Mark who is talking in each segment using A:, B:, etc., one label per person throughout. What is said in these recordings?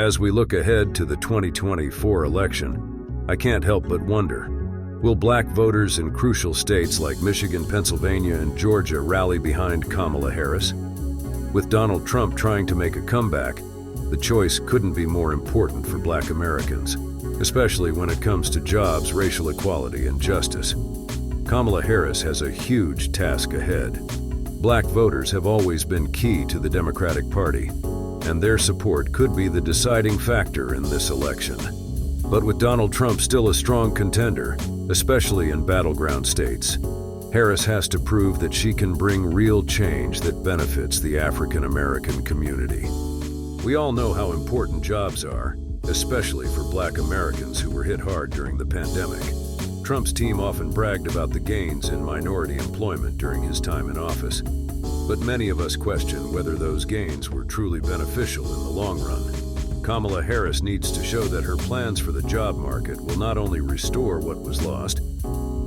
A: As we look ahead to the 2024 election, I can't help but wonder, will black voters in crucial states like Michigan, Pennsylvania, and Georgia rally behind Kamala Harris? With Donald Trump trying to make a comeback, the choice couldn't be more important for black Americans, especially when it comes to jobs, racial equality, and justice. Kamala Harris has a huge task ahead. Black voters have always been key to the Democratic Party, and their support could be the deciding factor in this election. But with Donald Trump still a strong contender, especially in battleground states, Harris has to prove that she can bring real change that benefits the African American community. We all know how important jobs are, especially for black Americans who were hit hard during the pandemic. Trump's team often bragged about the gains in minority employment during his time in office, but many of us question whether those gains were truly beneficial in the long run. Kamala Harris needs to show that her plans for the job market will not only restore what was lost,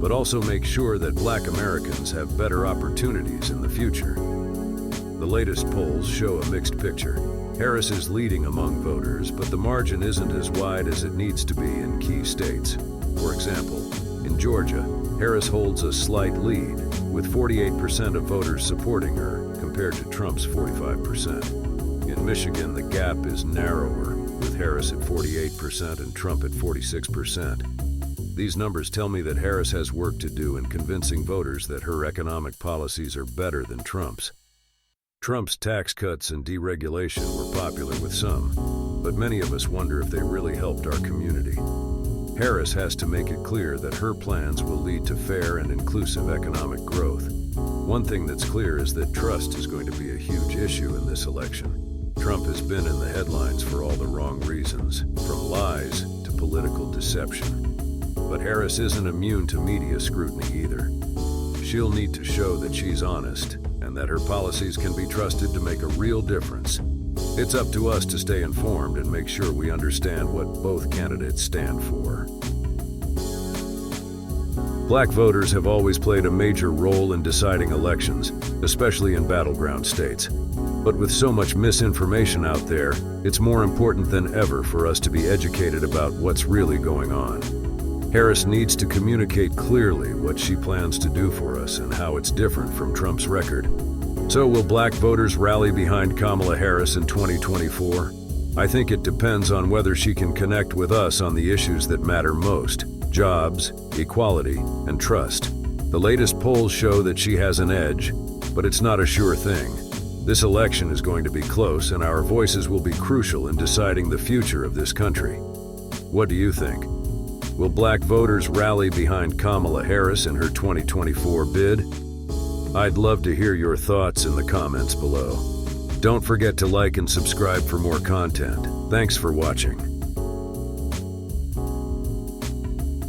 A: but also make sure that black Americans have better opportunities in the future. The latest polls show a mixed picture. Harris is leading among voters, but the margin isn't as wide as it needs to be in key states. For example, in Georgia, Harris holds a slight lead, with 48% of voters supporting her, compared to Trump's 45%. In Michigan, the gap is narrower, with Harris at 48% and Trump at 46%. These numbers tell me that Harris has work to do in convincing voters that her economic policies are better than Trump's. Trump's tax cuts and deregulation were popular with some, but many of us wonder if they really helped our community. Harris has to make it clear that her plans will lead to fair and inclusive economic growth. One thing that's clear is that trust is going to be a huge issue in this election. Trump has been in the headlines for all the wrong reasons, from lies to political deception. But Harris isn't immune to media scrutiny either. She'll need to show that she's honest and that her policies can be trusted to make a real difference. It's up to us to stay informed and make sure we understand what both candidates stand for. Black voters have always played a major role in deciding elections, especially in battleground states. But with so much misinformation out there, it's more important than ever for us to be educated about what's really going on. Harris needs to communicate clearly what she plans to do for us and how it's different from Trump's record. So will black voters rally behind Kamala Harris in 2024? I think it depends on whether she can connect with us on the issues that matter most: jobs, equality, and trust. The latest polls show that she has an edge, but it's not a sure thing. This election is going to be close, and our voices will be crucial in deciding the future of this country. What do you think? Will black voters rally behind Kamala Harris in her 2024 bid? I'd love to hear your thoughts in the comments below. Don't forget to like and subscribe for more content. Thanks for watching.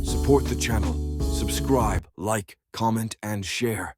B: Support the channel. Subscribe, like, comment, and share.